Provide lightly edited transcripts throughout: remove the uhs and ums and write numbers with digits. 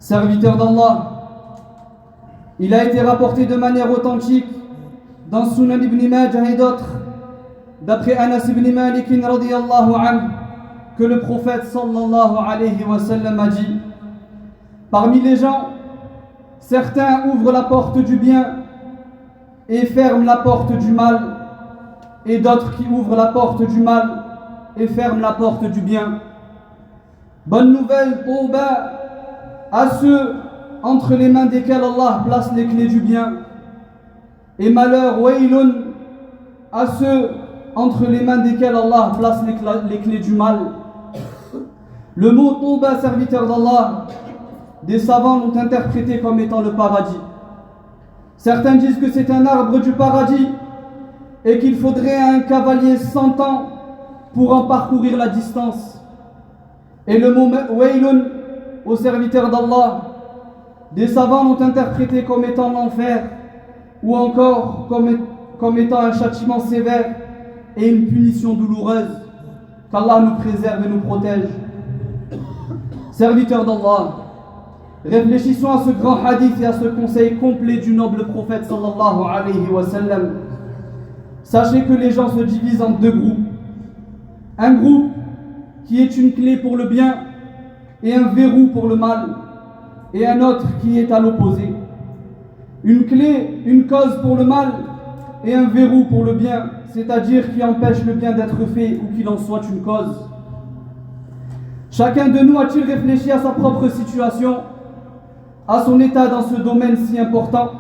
serviteur d'Allah. Il a été rapporté de manière authentique dans Sunan ibn Majah et d'autres, d'après Anas ibn Malik radiyallahu anhu, que le prophète sallallahu alayhi wa sallam a dit: parmi les gens, certains ouvrent la porte du bien et ferment la porte du mal, et d'autres qui ouvrent la porte du mal et ferment la porte du bien. Bonne nouvelle, Tauba, à ceux entre les mains desquels Allah place les clés du bien, et malheur, Waylun, à ceux entre les mains desquels Allah place les clés du mal. Le mot Tauba, serviteur d'Allah, des savants l'ont interprété comme étant le paradis. Certains disent que c'est un arbre du paradis et qu'il faudrait à un cavalier 100 ans pour en parcourir la distance. Et le mot Waylun, au serviteur d'Allah, des savants l'ont interprété comme étant l'enfer, ou encore comme étant un châtiment sévère et une punition douloureuse. Qu'Allah nous préserve et nous protège. Serviteur d'Allah, réfléchissons à ce grand hadith et à ce conseil complet du noble prophète sallallahu alayhi wa sallam. Sachez que les gens se divisent en deux groupes. Un groupe qui est une clé pour le bien et un verrou pour le mal, et un autre qui est à l'opposé. Une clé, une cause pour le mal et un verrou pour le bien, c'est-à-dire qui empêche le bien d'être fait ou qu'il en soit une cause. Chacun de nous a-t-il réfléchi à sa propre situation, à son état dans ce domaine si important?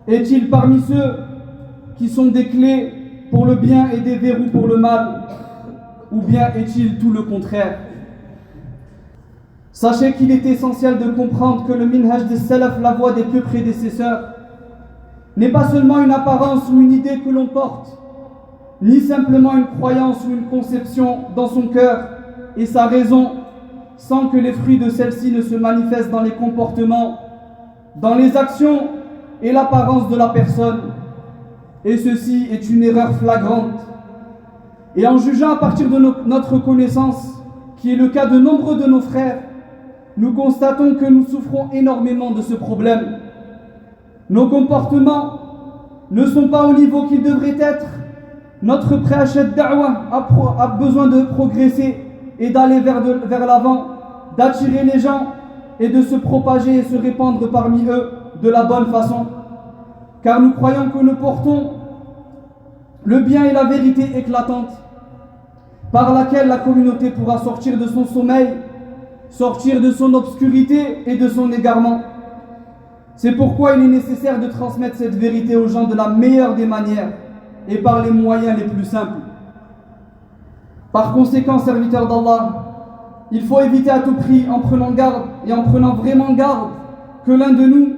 Est-il parmi ceux qui sont des clés pour le bien et des verrous pour le mal, ou bien est-il tout le contraire? Sachez qu'il est essentiel de comprendre que le minhaj des salaf, la voie des pieux prédécesseurs, n'est pas seulement une apparence ou une idée que l'on porte, ni simplement une croyance ou une conception dans son cœur et sa raison, sans que les fruits de celle-ci ne se manifestent dans les comportements, dans les actions et l'apparence de la personne. Et ceci est une erreur flagrante. Et en jugeant à partir de notre connaissance, qui est le cas de nombreux de nos frères, nous constatons que nous souffrons énormément de ce problème. Nos comportements ne sont pas au niveau qu'ils devraient être. Notre préachet da'wah a besoin de progresser et d'aller vers l'avant, d'attirer les gens et de se propager et se répandre parmi eux de la bonne façon. Car nous croyons que nous portons le bien et la vérité éclatante, par laquelle la communauté pourra sortir de son sommeil, sortir de son obscurité et de son égarement. C'est pourquoi il est nécessaire de transmettre cette vérité aux gens de la meilleure des manières et par les moyens les plus simples. Par conséquent, serviteurs d'Allah, il faut éviter à tout prix, en prenant garde et en prenant vraiment garde, que l'un de nous,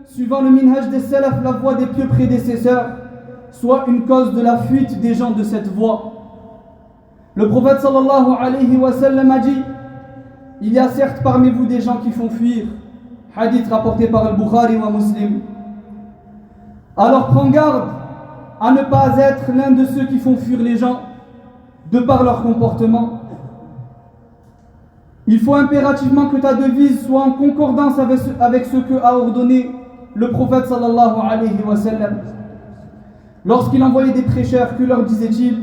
suivant le minhaj des salaf, la voie des pieux prédécesseurs, soit une cause de la fuite des gens de cette voie. Le prophète sallallahu alayhi wa sallam a dit: il y a certes parmi vous des gens qui font fuir. Hadith rapporté par Al-Bukhari ou Muslim. Alors prends garde à ne pas être l'un de ceux qui font fuir les gens de par leur comportement. Il faut impérativement que ta devise soit en concordance avec ce que a ordonné le prophète sallallahu alayhi wa sallam. Lorsqu'il envoyait des prêcheurs, que leur disait-il?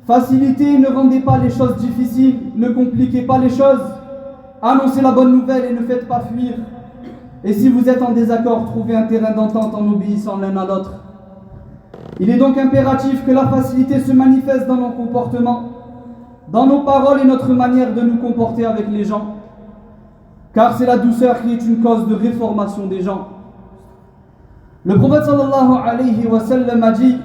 Facilitez, ne rendez pas les choses difficiles, ne compliquez pas les choses, annoncez la bonne nouvelle et ne faites pas fuir. Et si vous êtes en désaccord, trouvez un terrain d'entente en obéissant l'un à l'autre. Il est donc impératif que la facilité se manifeste dans nos comportements, dans nos paroles et notre manière de nous comporter avec les gens, car c'est la douceur qui est une cause de réformation des gens. Le prophète sallallahu alayhi wa sallam a dit,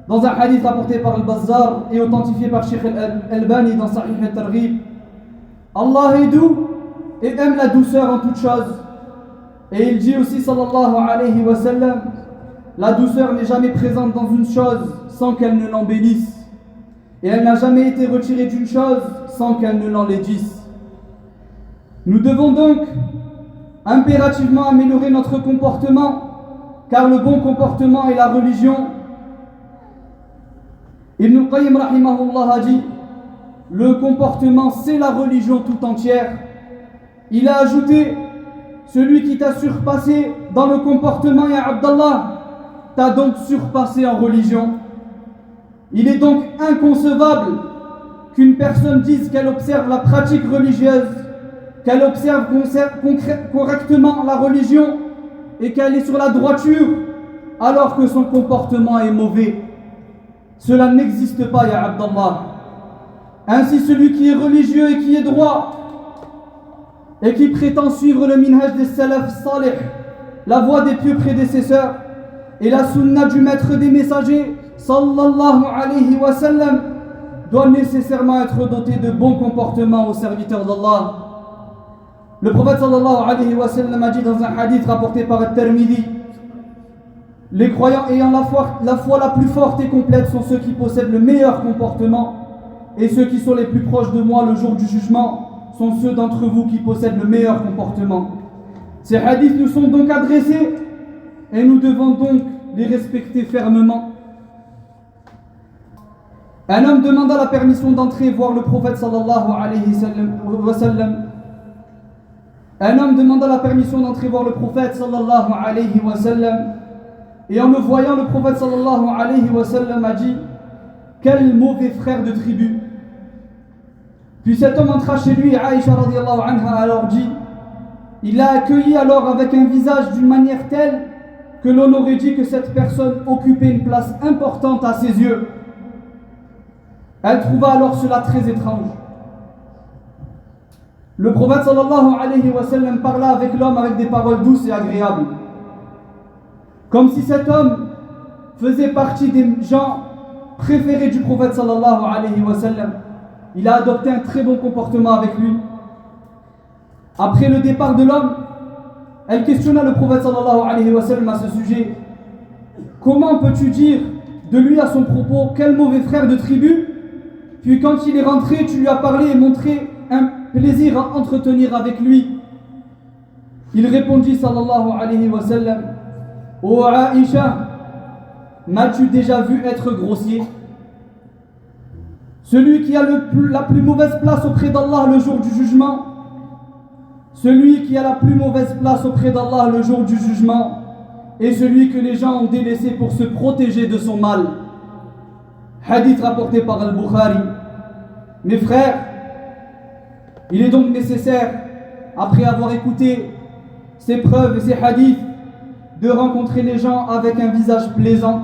dans un hadith rapporté par Al-Bazzar et authentifié par Sheikh Al-Albani dans Sahih Al-Targhib, Allah est doux et aime la douceur en toutes choses. Et il dit aussi sallallahu alayhi wa sallam, la douceur n'est jamais présente dans une chose sans qu'elle ne l'embellisse, et elle n'a jamais été retirée d'une chose sans qu'elle ne l'enlaidisse. Nous devons donc impérativement améliorer notre comportement, car le bon comportement est la religion. Ibn al-Qayyim rahimahullah a dit: le comportement c'est la religion tout entière. Il a ajouté: celui qui t'a surpassé dans le comportement, ya Abdallah, t'a donc surpassé en religion. Il est donc inconcevable qu'une personne dise qu'elle observe la pratique religieuse, qu'elle observe correctement la religion et qu'elle est sur la droiture, alors que son comportement est mauvais. Cela n'existe pas, ya Abdallah. Ainsi, celui qui est religieux et qui est droit et qui prétend suivre le minhaj des salaf salih, la voie des pieux prédécesseurs et la sunna du maître des messagers, sallallahu alayhi wa sallam, doit nécessairement être doté de bons comportements au serviteur d'Allah. Le prophète sallallahu alayhi wa sallam a dit dans un hadith rapporté par At-Tirmidhi: les croyants ayant la foi la plus forte et complète sont ceux qui possèdent le meilleur comportement, et ceux qui sont les plus proches de moi le jour du jugement sont ceux d'entre vous qui possèdent le meilleur comportement. Ces hadiths nous sont donc adressés et nous devons donc les respecter fermement. Un homme demanda la permission d'entrer voir le prophète sallallahu alayhi wa sallam. Un homme demanda la permission d'entrer voir le prophète sallallahu alayhi wa sallam. Et en le voyant, le prophète sallallahu alayhi wa sallam a dit: quel mauvais frère de tribu. Puis cet homme entra chez lui et Aïcha radiallahu anha alors dit: il l'a accueilli alors avec un visage d'une manière telle que l'on aurait dit que cette personne occupait une place importante à ses yeux. Elle trouva alors cela très étrange. Le prophète sallallahu alayhi wa sallam parla avec l'homme avec des paroles douces et agréables, comme si cet homme faisait partie des gens préférés du prophète sallallahu alayhi wa sallam. Il a adopté un très bon comportement avec lui. Après le départ de l'homme, elle questionna le prophète sallallahu alayhi wa sallam à ce sujet: comment peux-tu dire de lui à son propos quel mauvais frère de tribu? Puis quand il est rentré, tu lui as parlé et montré un plaisir à entretenir avec lui. Il répondit sallallahu alayhi wa sallam: ô Aïcha, m'as-tu déjà vu être grossier? Celui qui a la plus mauvaise place auprès d'Allah le jour du jugement, celui qui a la plus mauvaise place auprès d'Allah le jour du jugement est celui que les gens ont délaissé pour se protéger de son mal. Hadith rapporté par Al-Bukhari. Mes frères, il est donc nécessaire, après avoir écouté ces preuves et ces hadiths, de rencontrer les gens avec un visage plaisant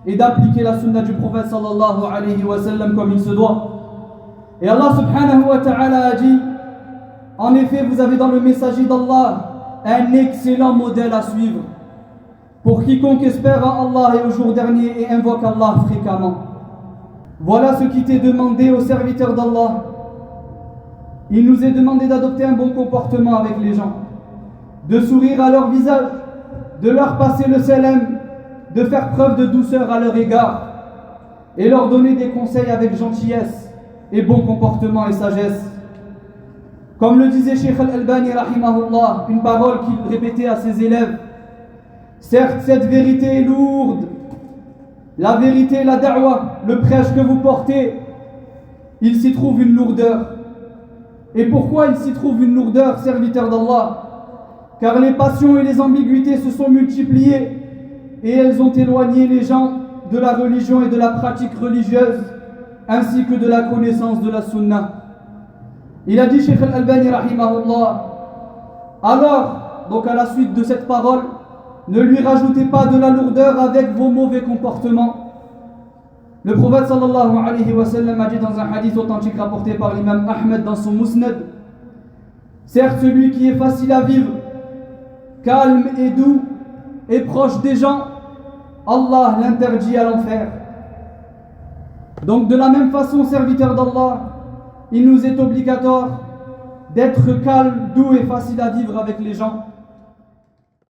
et d'appliquer la sunna du prophète sallallahu alayhi wa sallam comme il se doit. Et Allah subhanahu wa ta'ala a dit: en effet, vous avez dans le messager d'Allah un excellent modèle à suivre pour quiconque espère en Allah et au jour dernier et invoque Allah fréquemment. Voilà ce qui t'est demandé aux serviteurs d'Allah. Il nous est demandé d'adopter un bon comportement avec les gens, de sourire à leur visage, de leur passer le salam, de faire preuve de douceur à leur égard et leur donner des conseils avec gentillesse et bon comportement et sagesse. Comme le disait Cheikh Al-Albani rahimahullah, une parole qu'il répétait à ses élèves: certes, cette vérité est lourde, la vérité, la da'wah, le prêche que vous portez, il s'y trouve une lourdeur. Et pourquoi il s'y trouve une lourdeur, serviteur d'Allah? Car les passions et les ambiguïtés se sont multipliées et elles ont éloigné les gens de la religion et de la pratique religieuse, ainsi que de la connaissance de la sunna. Il a dit, Cheikh Al-Albani rahimahullah: alors, donc à la suite de cette parole, ne lui rajoutez pas de la lourdeur avec vos mauvais comportements. Le prophète sallallahu alayhi wa sallam a dit dans un hadith authentique rapporté par l'imam Ahmed dans son Musnad: certes, celui qui est facile à vivre, calme et doux et proche des gens, Allah l'interdit à l'enfer. Donc de la même façon, serviteur d'Allah, il nous est obligatoire d'être calme, doux et facile à vivre avec les gens.